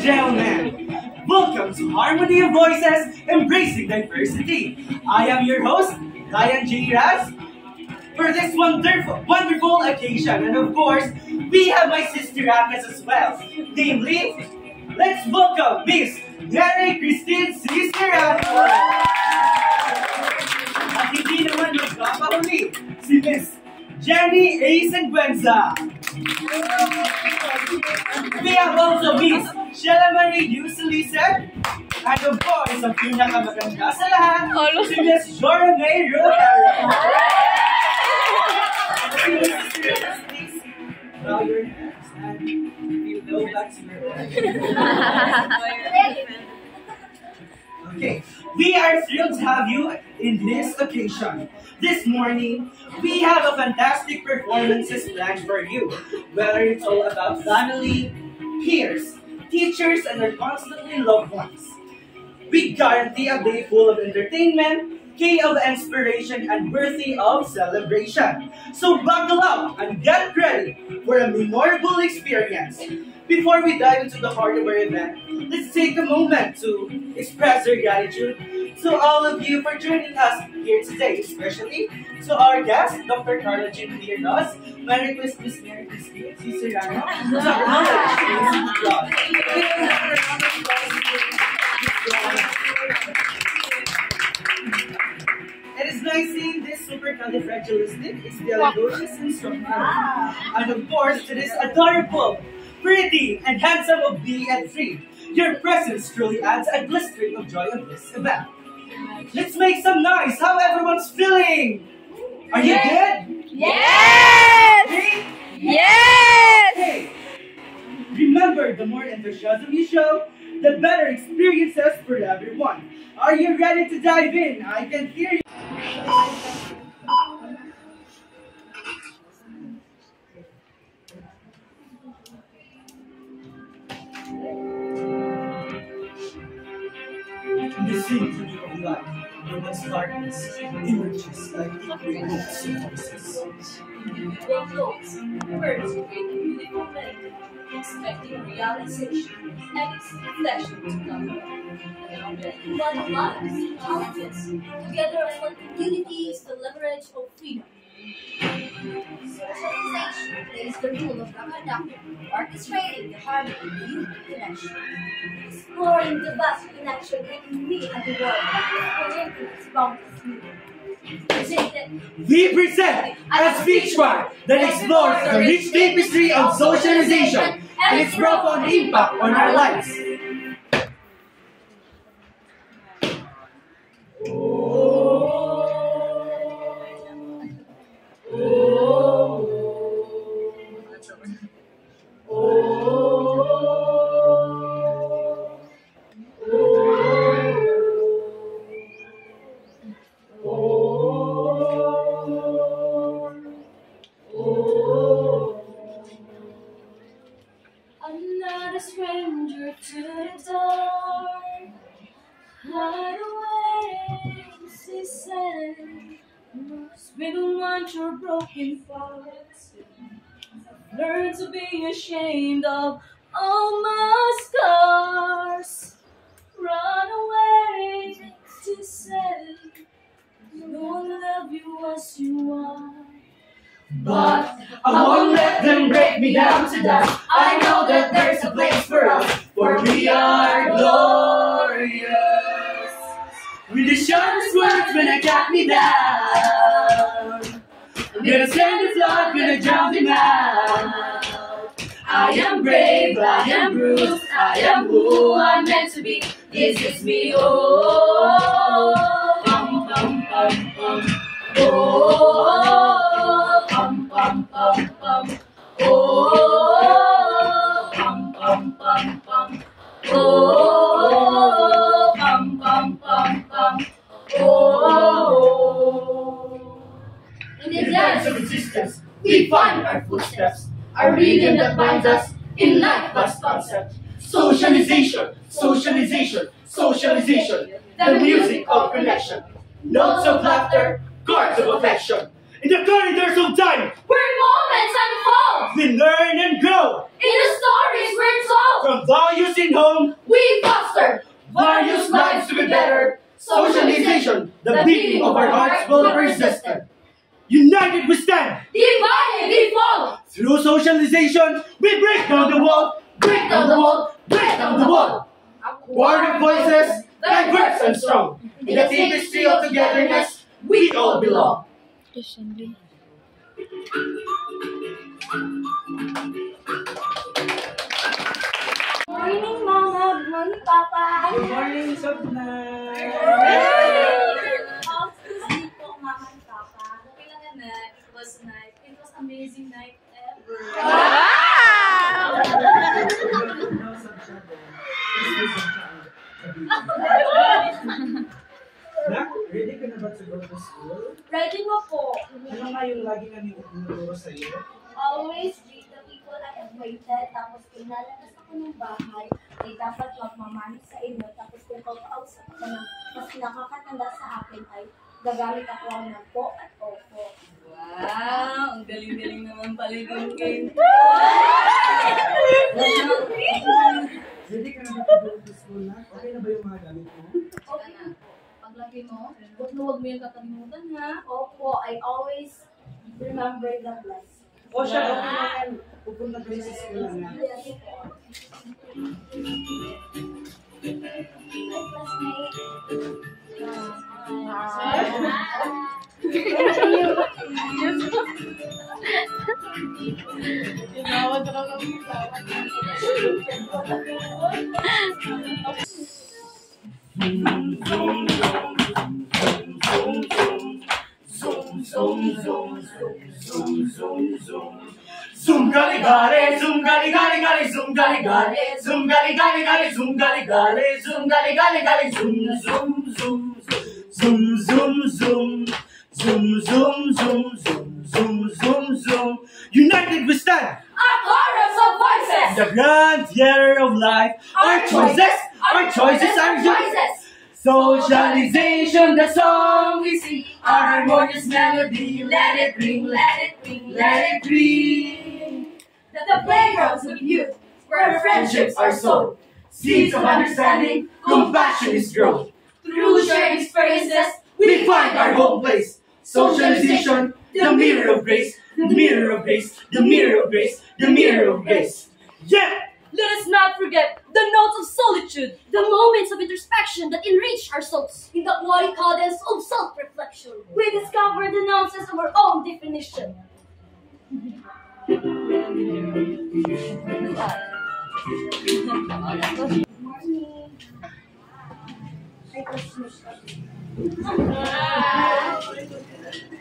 gentlemen, welcome to Harmony of Voices, Embracing Diversity. I am your host, Ryan J. Raz, for this wonderful occasion. And of course, we have my sister Rakas as well. Namely, let's welcome Miss Mary Christine Cicerano. At hindi naman magpapahuli, si Miss Jenny A. Sanguenza. We have also Miss Sheila Marie Yuselicen. And of course, ang pinakamaganda sa lahat, si Miss Jora May Rivera. Please bow your heads and you go back to your Okay, we are thrilled to have you in this occasion. This morning, we have a fantastic performances planned for you. Whether it's all about family, peers, teachers, and their constantly loved ones. We guarantee a day full of entertainment, of inspiration, and worthy of celebration. So buckle up and get ready for a memorable experience. Before we dive into the heart of our event, let's take a moment to express our gratitude to all of you for joining us here today, especially to our guest, Dr. Carla Jean Leardos. My request is Mary Christine Cicerano to acknowledge It is nice seeing this supercalifragilistic instructor. And of course, to this adorable, pretty, and handsome of BN3. Your presence truly adds a blistering of joy of this event. Let's make some noise. How everyone's feeling? Are you good? Yes! Hey? Yes! Hey! Remember, the more enthusiasm you show, the better experiences for everyone. Are you ready to dive in? I can hear you. In the symphony of life, there was darkness, emerges like equal notes and voices. Equal notes, words create a beautiful melody, expecting realization and its reflection to come. One lives, politics, together as one community is the leverage of freedom. Socialization plays the role of a conductor, orchestrating the harmony of human connection. Exploring the vast connection between we and the world, exploring its boundless meaning. We present a speech part that explores the rich tapestry of socialization and its profound impact on our lives. I'm not a stranger to the dark. Hide away, she said. We don't want your broken parts. Learn to be ashamed of all my scars. Run away, she said. No one love you as you are. But I won't let them break me down to dust. I know that there's a place for us, for we are glorious. With the sharpest words when I got me down, I'm gonna stand the flood, gonna drown them out. I am brave, I am bruised, I am who I'm meant to be. This is me, oh, bum, bum, bum, bum. Oh, bum, bum, bum, bum. Oh, bum, bum, bum, bum. Oh, bum, bum, bum, bum. Oh. In the dance of resistance, we find our footsteps, a rhythm that binds us in life vast concept. Socialization, socialization, socialization. The music of connection. Notes of laughter, chords of affection. In the corridors of time, Where moments unfold. we learn and grow. In the stories we're told. From values in home, We foster various lives to be better. Socialization, the beating of our hearts will persist. United we stand. Divided we fall. Through socialization, we break down the wall. Break down the wall. Break down the wall. War of voices, diverse and strong. In the tapestry of togetherness, we all belong. Morning, Mama. Good morning, Papa. Good morning, Sabna. Excuse po, Mama and Papa. Okay lang, anak. It was night. It was amazing night ever. Wow! Nak, ready ka na ba to go to school? Ready mo po. Ano nga yung lagi kami tinuturo sa'yo? Always greet the people I have waited. Tapos kung lalabas ako ng bahay, ay dapat magmamani sa inyo. Tapos kung kausap ako ng mas nakakatanda sa akin ay gagamit ako ng po at opo. Wow! Ang galing-galing naman pala yung game. Ready ka na ba to go to school, Nak? Okay na ba yung mga gamit mo? Okay na. Paglaki mo, huwag mo yung kakalimutan, ha? Opo, I always remember the blessing. O siya, okay na yan. Pupunta kayo sa school, Nak. Yes po. My classmate. Zoom gali gali, zoom gali gali gali, zoom gali gali, zoom gali gali gali, zoom gali gali, zoom gali gali gali, zoom zoom zoom, zoom zoom zoom, zoom zoom zoom, zoom zoom zoom zoom. United we stand. A chorus of voices! The grand theater of life. Our choices are yours. Socialization, the song we sing, our harmonious melody. Let it ring, let it ring, let it ring. The playgrounds of youth, where friendships are sown. Seeds of understanding, compassion is grown. Through shared experiences, We find our home place. Socialization, the mirror of grace, the mirror of grace, the mirror of grace, the mirror of grace. Yeah! let us not forget the notes of solitude, The moments of introspection that enrich our souls. in the quiet cadence of self-reflection. We discover the nuances of our own definition. Morning.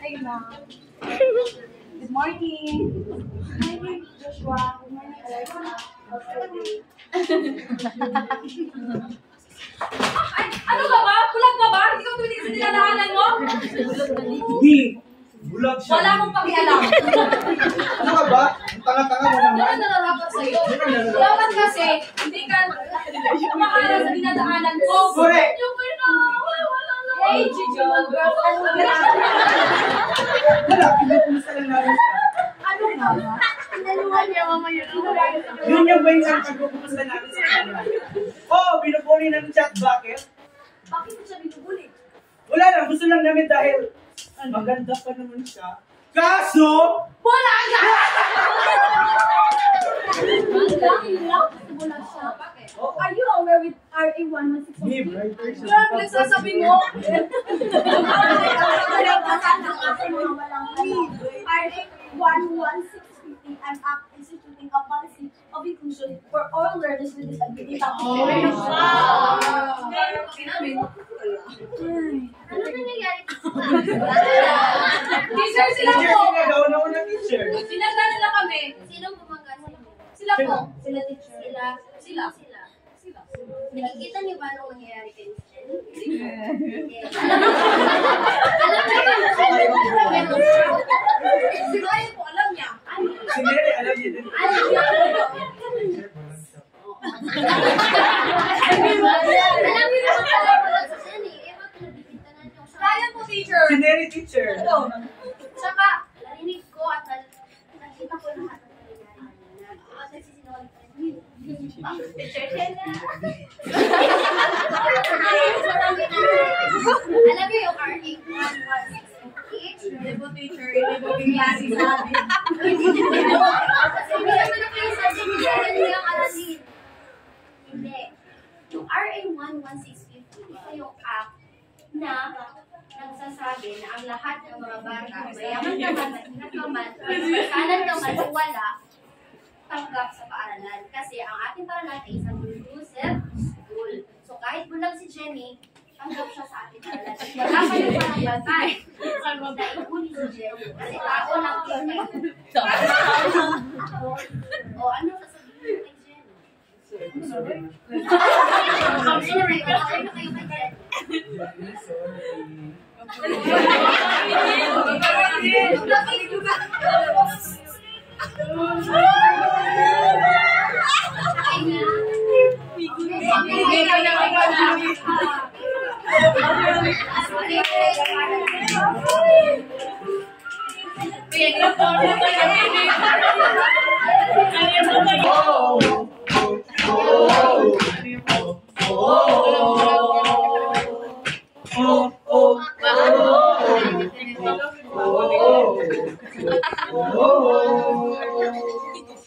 Hey, Mom. Good morning. Good morning, Joshua. Good morning, Alexa. How's your day? Ay, ano ka ba? Bulag ka ba? Hindi ka tumitig sa dinadaanan mo? Hindi. Bulag siya. Wala akong pakialam. Ano ka ba? Ang tanga-tanga mo Ano naman. ang nararapat sa'yo? Ano ang nararapat? Dapat kasi, hindi ka kumakalan sa dinadaanan ko. Correct. Yung na, wala lang. Hey, Chicho, girl. Ano nga? Wala, pinupulsa lang namin siya. Ano nga ba? Inaluhan niya, mama yun. Yun yung way ng pagpupulsa namin sa kanila. Oo, binubuli ng chat. Bakit? Bakit mo siya binubuli? Wala lang, gusto lang namin dahil maganda pa naman siya. Kaso, Wala ka! Wala siya. Are you aware with RA 116? me, brighter siya. Ano nagsasabi mo? I'm instituting a policy of inclusion for all learners with disabilities. Ano nangyayari? Teacher, sila Teacher, po. sinagaw na ako ng teacher. Sinagda nila kami. Sino bumangga? Sila po. Sila teacher. Sila. Nakikita niyo ba anong nangyayari kay Miss Jen? Alam niyo ba? Si Ryan po, alam niya. Si Mary, alam niyo din. Alam niyo ba? Ryan po, teacher. Si Mary, teacher. Tsaka, Alam niyo yung R8116 Libo teacher, libo klase sa amin. Hindi naman na kayo sa hindi yung alasin. Hindi. Yung RA11650, ito yung app na nagsasabi na ang lahat ng mga bata, mayaman naman, mahirap naman, kanan naman, wala, tanggap sa paaralan. Kasi ang ating paaralan ay isang inclusive school. So kahit bulag si Jenny, tanggap siya sa ating paaralan. Wala pa yung parang bagay na ihuli si Jenny. Kasi ako lang kita. O ano sasabihin mo kay Jenny? Sorry. Sorry, wala kayo na kayo kay Jenny.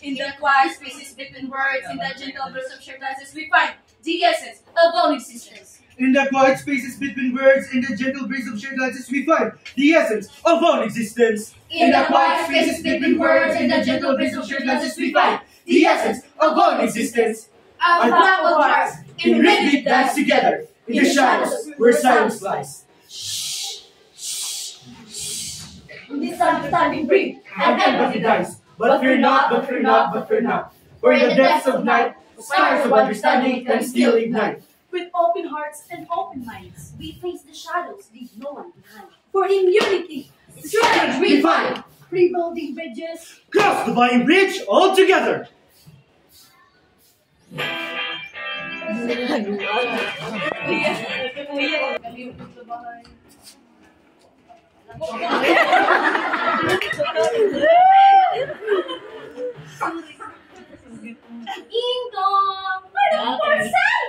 In the quiet spaces between words, in the gentle bursts of shared glances, we find the essence of all existence. In the quiet spaces between words, in the gentle breeze of shared glances, we find the essence of all existence. In the quiet spaces between words, in the gentle breeze of shared glances, we find the essence of all existence. our couple hearts in rhythmic dance together, in the shadows where silence lies. Misunderstanding breathe, And empathy dies. But fear not, but fear not, but fear not. For in the depths of night, stars of understanding can still ignite. with open hearts and open minds. We face the shadows, leave no one behind. For in unity, strength we find. Rebuilding bridges, Cross the Vine Bridge all together. Ingdong! Parcel!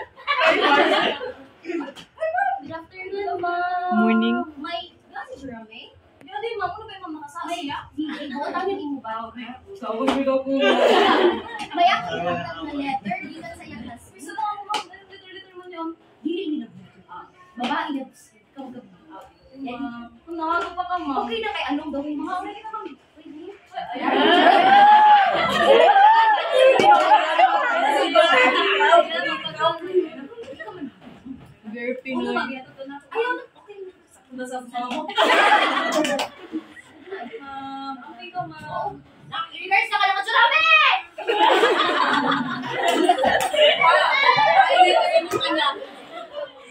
Good afternoon, ma'am. Morning. May, si Jerome? Hindi, ma'am, ano ba yung makasama siya? Buot ang hindi mo ba? Tawag mo daw po. May ako itatag na letter dito sa iyang husband. Gusto na ako, ma'am. Liter-liter man yun. Dili ni babae na kagabi. Kung nakago pa ka, ma'am. Okay na kay anong gawin mo? Okay na kami. Very Pinoy. Ayaw na. Okay na. Nasa mo. Okay ka, ma'am. Reverse na ka lang sa rami!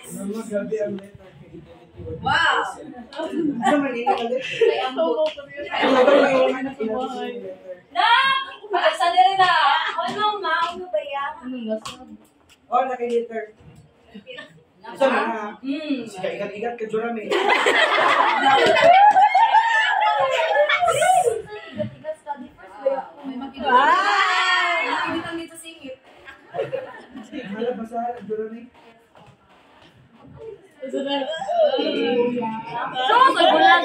Mama, grabe ang letter kay Identity. Wow! Ano man ini ang letter? Kay Ambo. Pagkasa nila na. Ano, ma'am? Ano ba yan? Anong nasa? Oh, naka-letter. Isa na. Hmm. Sige, igat-igat ka, Jerome. May makita. Hindi kang dito singit. Hala, basa, Jerome. Bulan.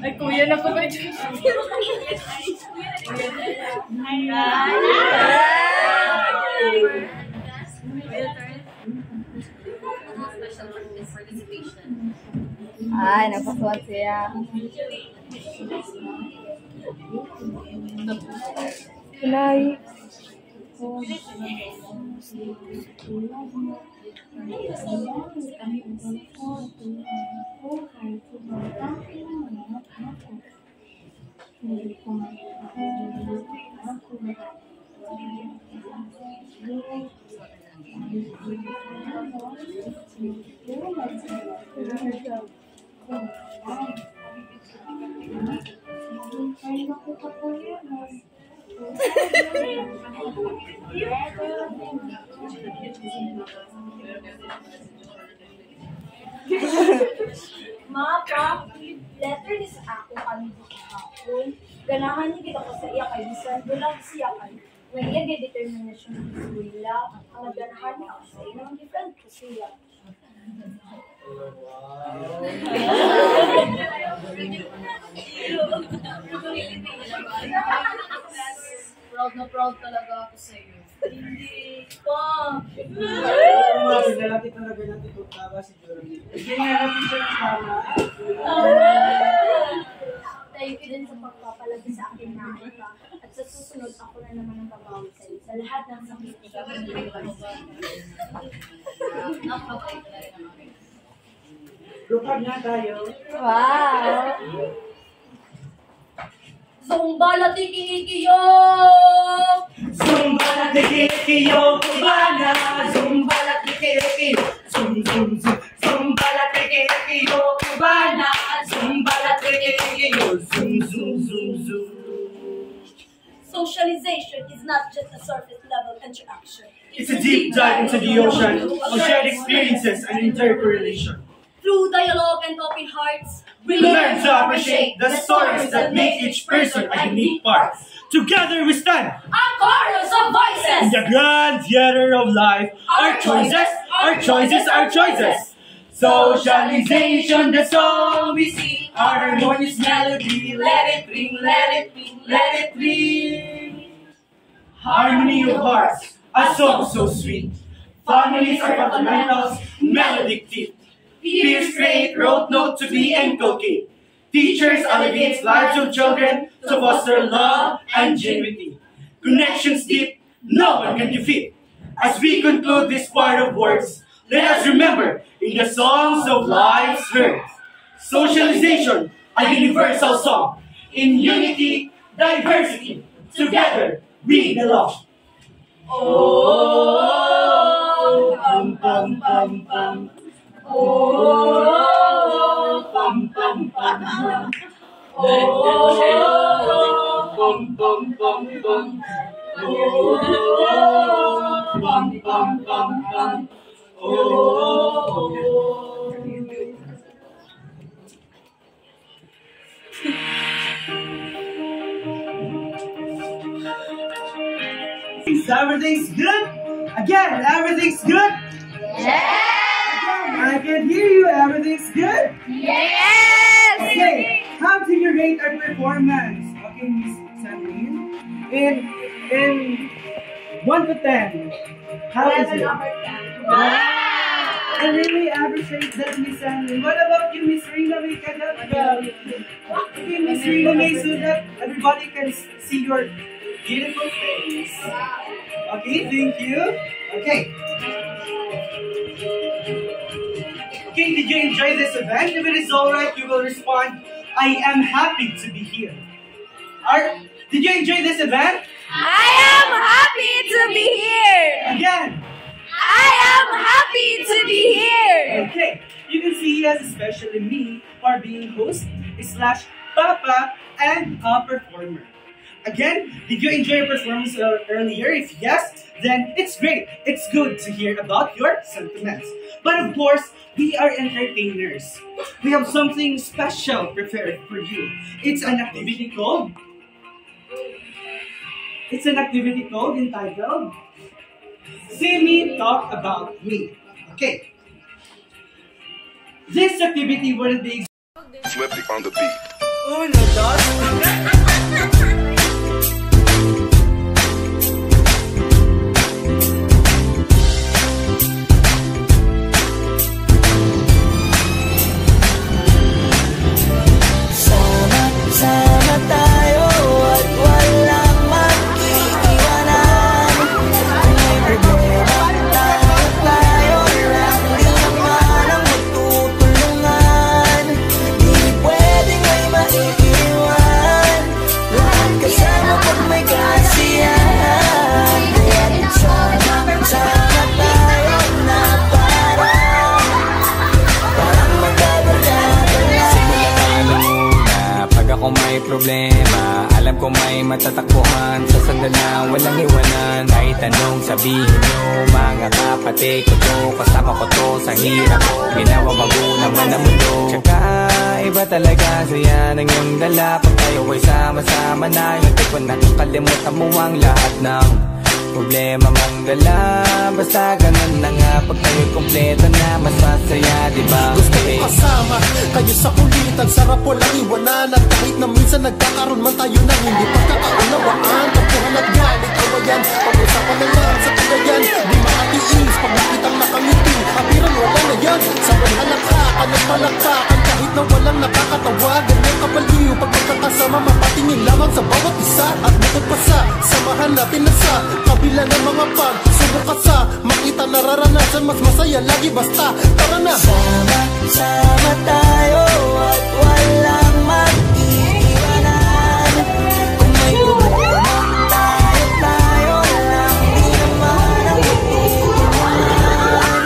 Ay, kuya na ko ba? Ay, napasuat siya. Kunay. Mapa, letter ni sa ako kami kahapon. Ganahan niya kita ko sa iya kay bisan bulag siya kay. May iya gay determination ng eskwela. Ang ganahan niya ako sa iya ng different ko siya. Proud na proud talaga ako sa iyo. Hindi pa. Lalaki talaga natin kung tama si Jeremy. Hindi nga natin siya tama. Thank you din sa pagpapalagi sa akin na ika. At sa susunod, ako na naman ang babawi sa iyo. Sa lahat ng sakit na Lukad na tayo. Wow! Zumba tikikiyo! Zumba la tikikiyo, cubana. Zumba la tikikiyo. Zum zum zum. Zumba la tikikiyo, cubana. Zumba la tikikiyo. Zum zum zum zum. Socialization is not just a surface level interaction. It's a deep dive into the ocean of shared experiences and intercorrelation. Through dialogue and open hearts, We learn to appreciate the stories that make each person a unique part. Together we stand a chorus of in voices! the grand theater of life. Our choices, our choices, our choices. Socialization, the song we sing. Our harmonious melody, let it ring, let it ring, let it ring. Harmony of hearts, a song so sweet. Families are fundamentals, melodic deep. Peers create rote note to be inculcate. Teachers alleviate lives of children to foster love and genuinity. Connections deep, no one can defeat. As we conclude this part of words, let us remember in the songs of lives heard. Socialization, a universal song. In unity, diversity, together we belong. Oh, pum pum pum pum. Oh, pum pum pum pum. Oh, pum pum pum pum. Oh, pum pum pum pum. Oh. Everything's good? Again, everything's good? I can hear you. Everything's good? Yes! Okay, how do you rate our performance? Okay, Miss Sandrine. In 1 to 10, how is it? Wow! I really appreciate that, Miss Sandrine. What about you, Miss Rina? We cannot okay, Miss Rina, so that everybody can see your beautiful face. Okay, thank you. Okay. Okay, did you enjoy this event? If it is alright, you will respond, I am happy to be here. Did you enjoy this event? I am happy to be here! Again. I am happy to be here! Okay, you can see us, especially me, are being host / Papa and a performer. Again, did you enjoy your performance earlier? If yes, then it's great. It's good to hear about your sentiments. But of course, we are entertainers. We have something special prepared for you. It's an activity called entitled See Me Talk About Me. Okay. This activity will be Flippy on the beat. Uno, dos. Sama tayo at walang mag-iiwanan. May problema tayo lang din naman ang magtutulungan. Di pwedeng may maiiwan, lahat kasama pag may kasiyahan. Kaya sama tayo na parang magkabarkada lang. Pag ako may problema, alam ko ko may matatakbuhan sa sandalan, walang iwanan. Kahit anong sabihin nyo, mga kapatid ko to, kasama ko to sa hirap ko, ginawa bago naman ang mundo. Tsaka iba talaga saya ng iyong dala, pag tayo ay sama-sama na. Hindi ko nakakalimutan mo ang lahat ng problema mang dala. Basta ganun na nga, pag tayo kompleto na, mas masaya, diba? Gusto ko kasama kayo sa kulitan, sarap walang iwanan. At kahit na minsan nagkakaroon man tayo ng hindi pagkakaunawaan, tampuhan at galit, kawayan, pag-usapan na lang sa kagayan. Di makatiis, pag nakitang nakangiti, apiran wala na yan. Sabay halakhakan at palakpakan, kahit na walang nakakatawa. Ganyan kabaliw, pag magkakasama, mapatingin lamang sa bawat isa. At bukod pa sa samahan natin na sa kabila ng mga pagsubok ka sa makita nararanasan, mas masaya lagi basta tara na. Sama-sama tayo at walang mag-iwanan. Kung may problema tayo lang, di naman ang matutulungan.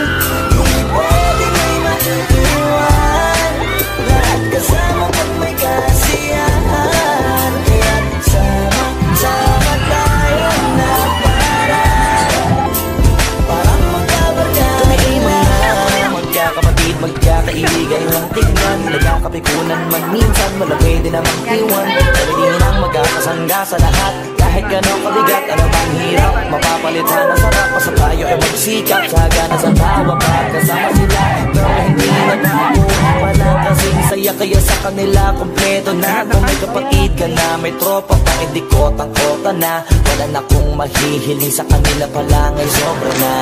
Hindi pwede may maiiwan, lahat kasama pag may kasiyahan. Kaya sama-sama tayo na parang magkabarkada, magkakapatid, magkakaibigan lang tingnan, nagkakapikunan man minsan, wala pwede namang iwan. Pwede nang magkakasangga sa lahat, kahit gano'ng kabigat, ano bang hirap, mapapalitan na sarap, basta tayo ay magsikap, sagana sa tawa, pagkasama sila, pero hindi na nakuha pala, kasing saya kaya sa kanila, kompleto na. Kung may kapatid ka na, may tropa pa, hindi kotang-kota na, wala na kong mahihiling sa kanila pala, ngay sobra na.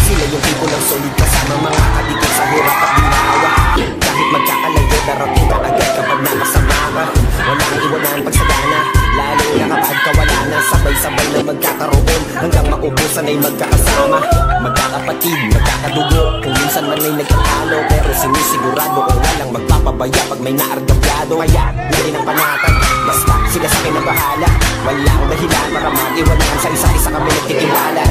Sila yung tipo ng solid kasama, mga kadikit sa hirap at ginawa. Kahit magkakalayo, darating ka agad kapag nakasama ka. Walang iwanan pagsagana, lalo na kapag kawala na. Sabay-sabay na magkakaroon, hanggang maubusan ay magkakasama. Magkakapatid, magkakadugo, kung minsan man ay nagkakalo, pero sinisigurado kung walang magpapabaya pag may naargabyado. Kaya, hindi ng panatan, basta sila sa akin ang bahala. Walang dahilan para mag-iwanan, sa isa-isa kami nagtitiwala.